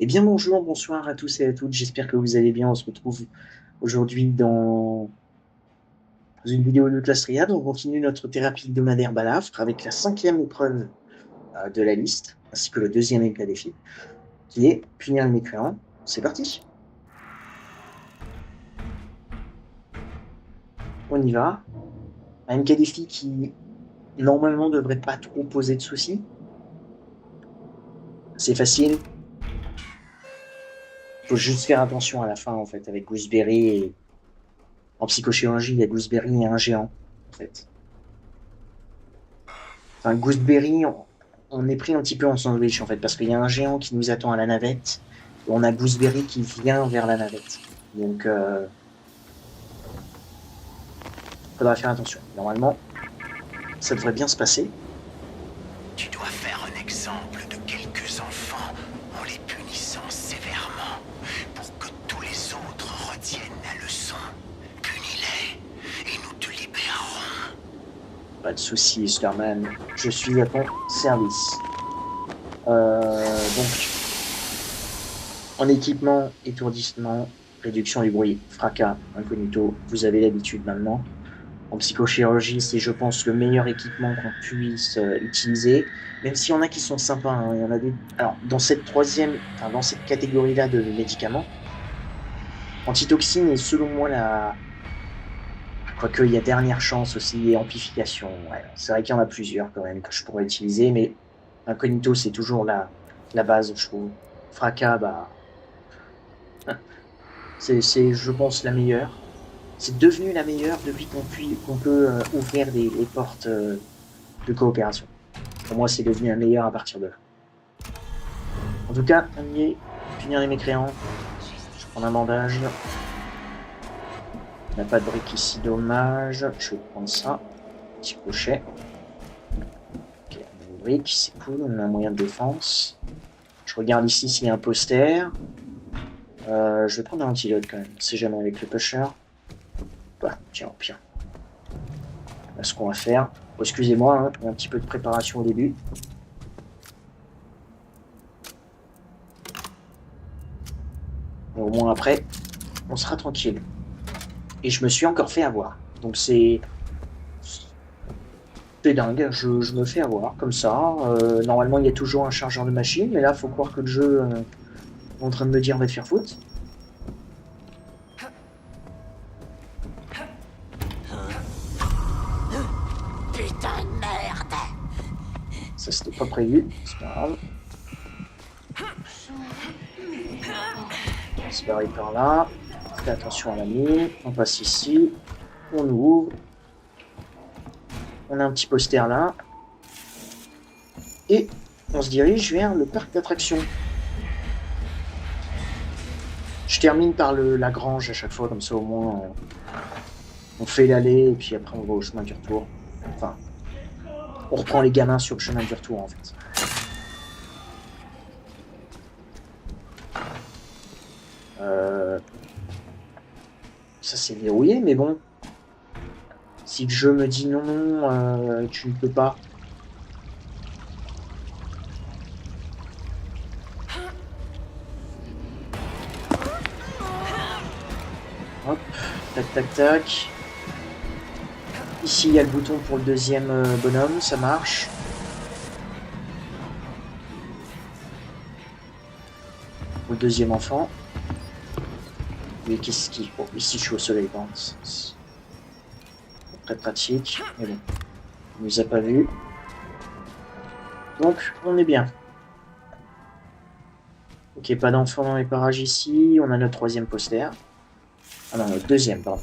Eh bien bonjour, bonsoir à tous et à toutes, j'espère que vous allez bien. On se retrouve aujourd'hui dans une vidéo de classe triade. On continue notre thérapie hebdomadaire balafre avec la cinquième épreuve de la liste, ainsi que le deuxième état défi, qui est punir le mécréant. C'est parti, on y va. Un MK défi qui normalement devrait pas trop poser de soucis. C'est facile, faut juste faire attention à la fin en fait avec Gooseberry et en psychochirurgie il y a Gooseberry et un géant en fait. Enfin, Gooseberry, on est pris un petit peu en sandwich, en fait, parce qu'il y a un géant qui nous attend à la navette, et on a Gooseberry qui vient vers la navette. Donc, faudra faire attention. Normalement, ça devrait bien se passer. Tu dois faire un exemple de quelques enfants en les punissant sévèrement pour que tous les autres retiennent la leçon. Punis-les et nous te libérerons. Pas de soucis, Starman. Je suis à ton service. Donc, en équipement, étourdissement, réduction du bruit, fracas, incognito, vous avez l'habitude maintenant. En psychochirurgie, c'est, je pense, le meilleur équipement qu'on puisse utiliser, même s'il y en a qui sont sympas. Hein, il y en a des... Alors, dans cette dans cette catégorie-là de médicaments, antitoxine est selon moi la... Quoique, il y a dernière chance aussi, et amplification. Ouais. C'est vrai qu'il y en a plusieurs quand même que je pourrais utiliser, mais incognito, c'est toujours la base, je trouve. Fracas, bah, c'est, je pense, la meilleure. C'est devenu la meilleure depuis qu'on peut ouvrir les portes de coopération. Pour moi, c'est devenu la meilleure à partir de là. En tout cas, on y est. Punir les mécréants. Je prends un bandage. On n'a pas de brique ici, dommage. Je vais prendre ça. Petit crochet. Ok, on a une brique, c'est cool. On a un moyen de défense. Je regarde ici s'il y a un poster. Je vais prendre un antidote quand même. On sait jamais avec le pusher. Bah, tiens, pire. Là, ce qu'on va faire. Oh, excusez-moi, hein, un petit peu de préparation au début. Mais au moins après, on sera tranquille. Et je me suis encore fait avoir. Donc c'est dingue, je me fais avoir comme ça. Normalement, il y a toujours un chargeur de machine, mais là, faut croire que le jeu est en train de me dire va te faire foutre. Putain de merde! Ça, c'était pas prévu, c'est pas grave. On se barre par là. Fais attention à la mine. On passe ici. On ouvre. On a un petit poster là. Et on se dirige vers le parc d'attractions. Je termine par la grange à chaque fois, comme ça au moins on fait l'aller et puis après on va au chemin du retour. Enfin, on reprend les gamins sur le chemin du retour en fait. Ça c'est verrouillé, mais bon. Si le jeu me dit non, tu ne peux pas. Hop, tac tac tac. Ici il y a le bouton pour le deuxième bonhomme, ça marche. Pour le deuxième enfant. Mais qu'est-ce qui... Oh, ici je suis au soleil, bon, c'est très pratique. Mais bon, il nous a pas vu. Donc, on est bien. Ok, pas d'enfant dans les parages ici. On a notre troisième poster. Ah non, notre deuxième, pardon.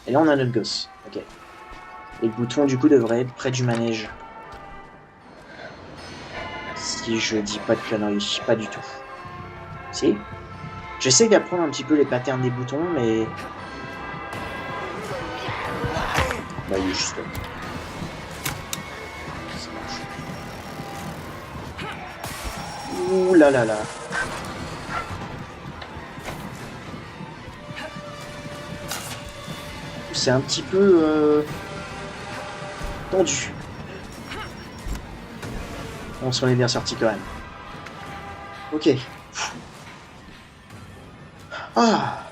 Et là, on a notre gosse. Ok. Et le bouton, du coup, devrait être près du manège. Si je dis pas de conneries. Pas du tout. Si. J'essaie d'apprendre un petit peu les patterns des boutons, mais... Bah, il est juste là. Ça marche. Ouh là là là. C'est un petit peu tendu. On s'en est bien sorti quand même. Ok. Ah.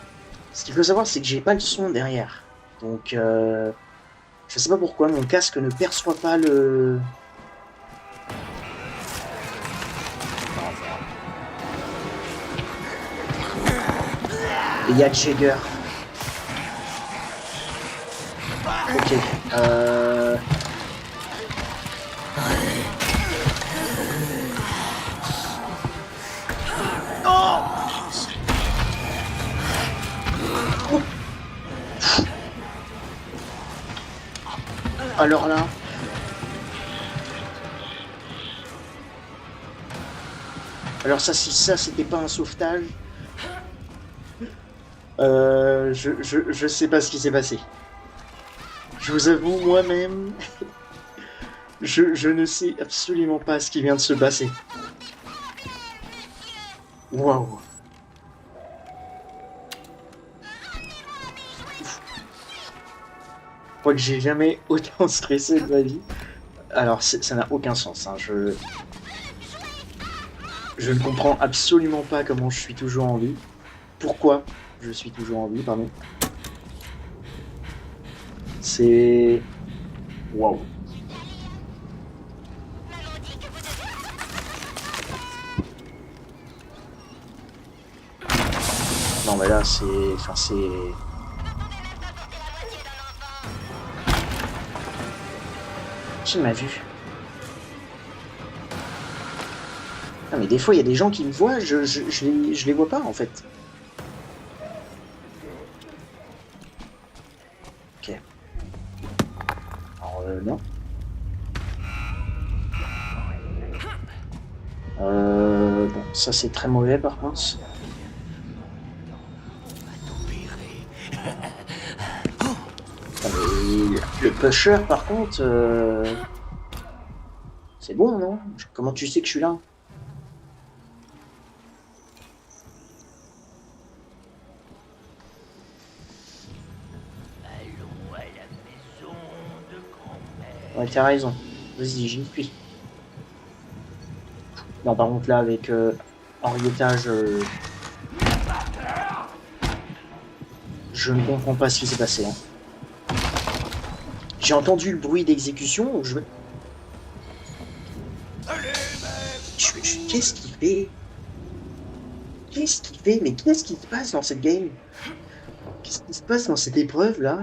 Ce qu'il faut savoir, c'est que j'ai pas le son derrière. Donc, je sais pas pourquoi, mon casque ne perçoit pas le... Et il y a Jagger. Ok. Non. Oh. Alors là... Alors ça, si ça, c'était pas un sauvetage, je sais pas ce qui s'est passé. Je vous avoue, moi-même, je ne sais absolument pas ce qui vient de se passer. Waouh. Je crois que j'ai jamais autant stressé de ma vie. Alors, ça n'a aucun sens. Hein. Je ne comprends absolument pas comment je suis toujours en vie. Pourquoi je suis toujours en vie, pardon. C'est... Waouh. Non, mais là, c'est... Enfin, c'est... Qui m'a vu? Non, mais des fois, il y a des gens qui me voient, je les vois pas, en fait. Ok. Alors, non. Bon, ça, c'est très mauvais, par contre. Ah, mais le pusher, par contre... C'est bon, non? Comment tu sais que je suis là? Ouais, t'as raison. Vas-y, j'y suis. Non, par contre, là, avec Henrietta, je ne comprends pas ce qui s'est passé. Hein. J'ai entendu le bruit d'exécution. Qu'est-ce qu'il fait? Qu'est-ce qu'il fait? Mais qu'est-ce qui se passe dans cette game? Qu'est-ce qui se passe dans cette épreuve, là?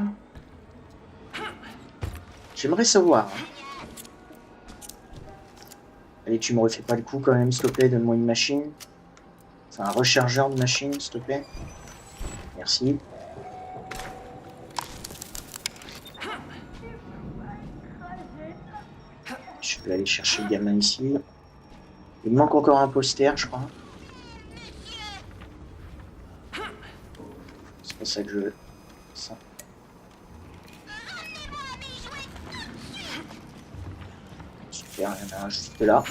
J'aimerais savoir. Hein. Allez, tu me refais pas le coup quand même, s'il te plaît. Donne-moi une machine. Enfin, un rechargeur de machine, s'il te plaît. Merci. Je vais aller chercher le gamin ici. Il me manque encore un poster, je crois. C'est pas ça que je veux. Ça. Super, il y en a un juste là.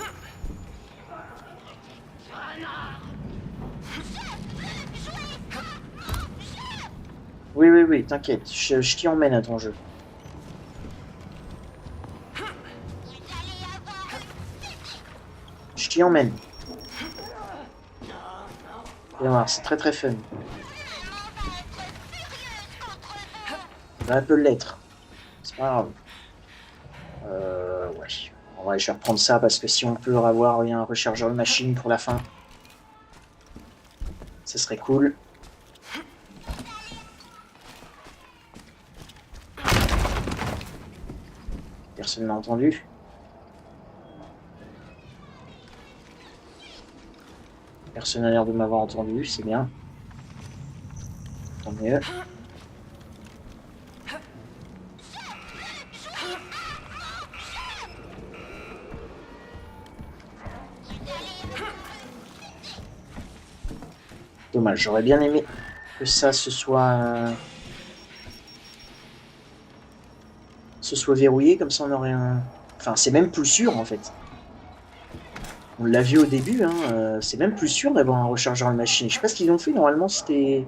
Oui, oui, oui, t'inquiète. Je t'y emmène à ton jeu. Je t'y emmène. C'est très très fun. Ça peut l'être. C'est pas grave. Ouais. Ouais, je vais reprendre ça parce que si on peut avoir un rechargeur de machine pour la fin, ce serait cool. Personne n'a entendu. Personne n'a l'air de m'avoir entendu, c'est bien. Tant mieux. Dommage, j'aurais bien aimé que ça ce soit verrouillé, comme ça on aurait un... Enfin, c'est même plus sûr en fait. On l'a vu au début, hein, c'est même plus sûr d'avoir un rechargeur de machine. Je sais pas ce qu'ils ont fait, normalement c'était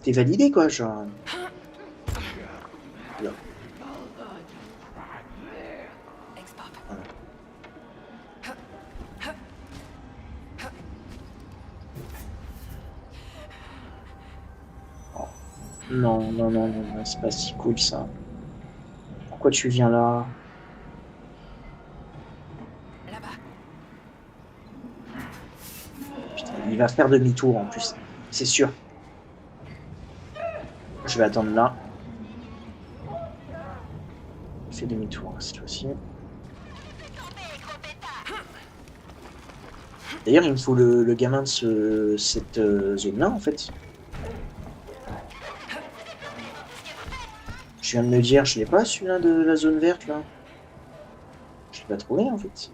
validé quoi, genre... Là. Voilà. Non, non, non, non, non, c'est pas si cool ça. Pourquoi tu viens là? Là-bas. Putain, il va faire demi-tour en plus. C'est sûr. Je vais attendre là. Il fait demi-tour hein, cette fois-ci. D'ailleurs, il me faut le gamin de cette zone-là, en fait. Je viens de me dire, je l'ai pas celui-là de la zone verte, là. Je l'ai pas trouvé, en fait.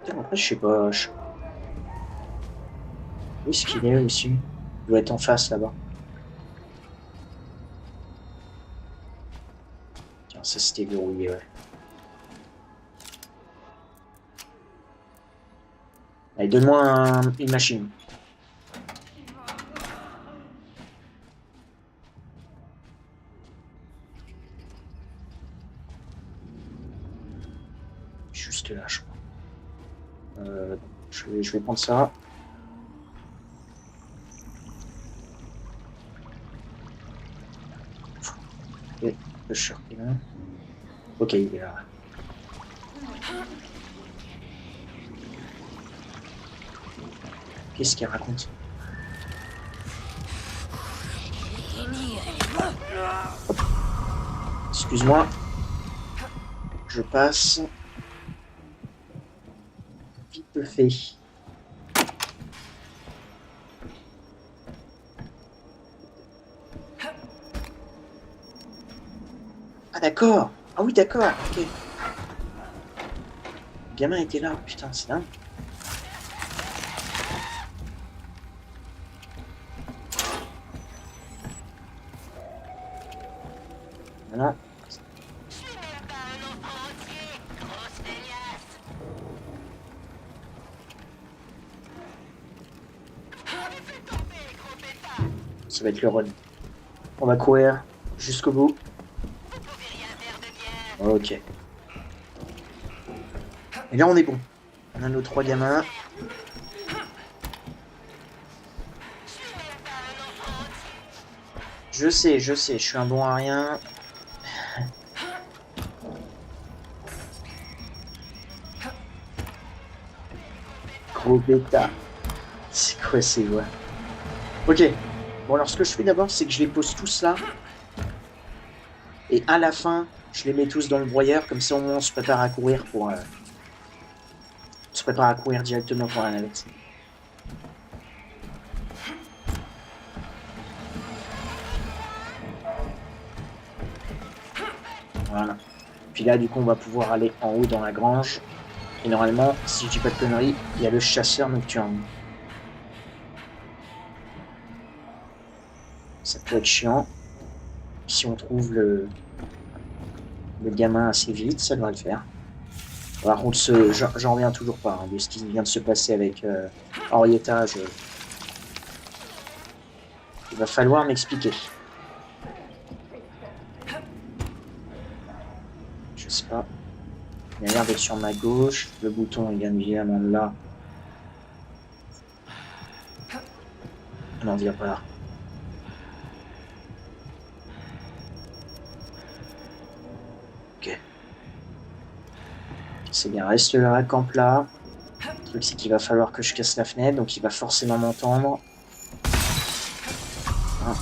Putain, après, je sais pas. Où est-ce qu'il est aussi? Il doit être en face, là-bas. Tiens, ça c'était verrouillé, ouais. Allez, donne-moi une machine. Juste là, je crois. Je vais prendre ça. Ok, le shirt est là. Ok, il est là. Qu'est-ce qu'il raconte? Excuse-moi. Je passe. Vite fait. Ah d'accord. Ah oui d'accord. Ok. Le gamin était là. Putain, c'est dingue. Voilà. Ça va être le run. On va courir jusqu'au bout. Ok. Et là, on est bon. On a nos 3 gamins. Je sais, je suis un bon à rien. Gros bêta. C'est quoi ces voix? Ok. Bon, alors ce que je fais d'abord, c'est que je les pose tous là. Et à la fin, je les mets tous dans le broyeur. Comme ça, au moins, on se prépare à courir pour... on se prépare à courir directement pour la navette. Voilà. Puis là, du coup, on va pouvoir aller en haut dans la grange. Et normalement, si je dis pas de conneries, il y a le chasseur nocturne. Ça peut être chiant. Si on trouve le gamin assez vite, ça devrait le faire. Par contre, j'en reviens toujours pas hein, de ce qui vient de se passer avec Henrietta. Il va falloir m'expliquer. Je sais pas. Il a l'air d'être sur ma gauche. Le bouton est bien évidemment là. Non, viens pas là. Ok. C'est bien, reste là, campe là. Le truc, c'est qu'il va falloir que je casse la fenêtre, donc il va forcément m'entendre. Ah.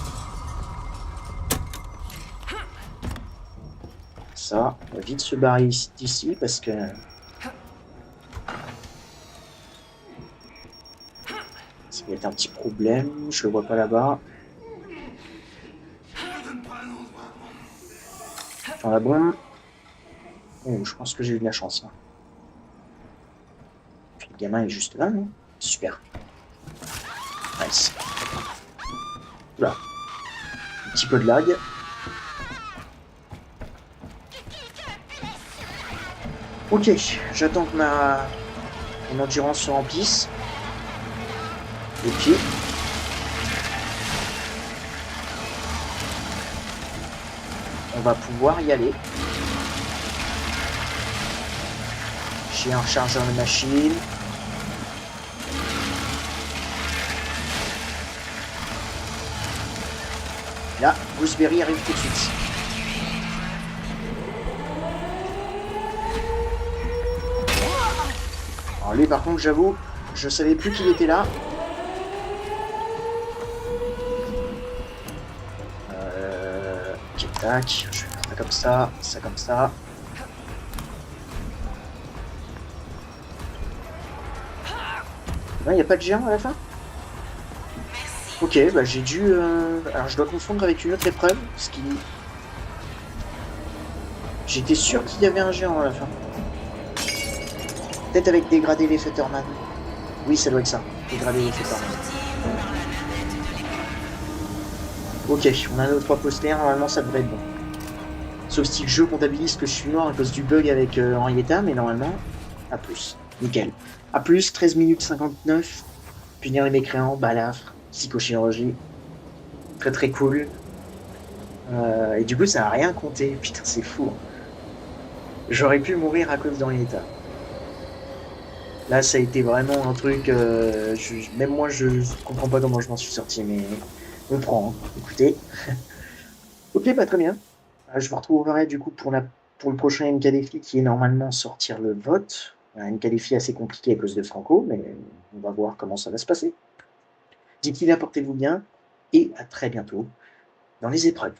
Ça, on va vite se barrer d'ici parce que... ça va être un petit problème, je le vois pas là-bas. Dans la bombe. Oh, je pense que j'ai eu de la chance. Hein. Puis le gamin est juste là, non? Super. Nice. Là. Un petit peu de lag. Ok, j'attends que mon endurance se remplisse. Et puis... on va pouvoir y aller. J'ai un rechargeur de machine. Là, Gooseberry arrive tout de suite. Alors lui, par contre, j'avoue, je savais plus qu'il était là. Ok, tac. Je vais faire ça comme ça comme ça. Il n'y a pas de géant à la fin? Ok, bah j'ai dû... Alors je dois confondre avec une autre épreuve, parce qu'il... J'étais sûr qu'il y avait un géant à la fin. Peut-être avec dégradé les Futterman. Oui, ça doit être ça. Dégradé les Futterman. Ok, on a nos 3 posters, normalement ça devrait être bon. Sauf si le jeu comptabilise que je suis mort à cause du bug avec Henrietta, mais normalement, à plus. Nickel. À plus, 13 minutes 59. Punir les mécréants, balafre, psychochirurgie. Très très cool. Et du coup, ça n'a rien compté. Putain, c'est fou. Hein. J'aurais pu mourir à cause d'Henrietta. Là, ça a été vraiment un truc. Même moi, je comprends pas comment je m'en suis sorti, mais on prend. Hein. Écoutez. Ok, pas très bien. Je vous retrouverai du coup pour le prochain MKDFI qui est normalement sortir le vote. Un MKDFI assez compliqué à cause de Franco, mais on va voir comment ça va se passer. D'ici là, portez-vous bien et à très bientôt dans les épreuves.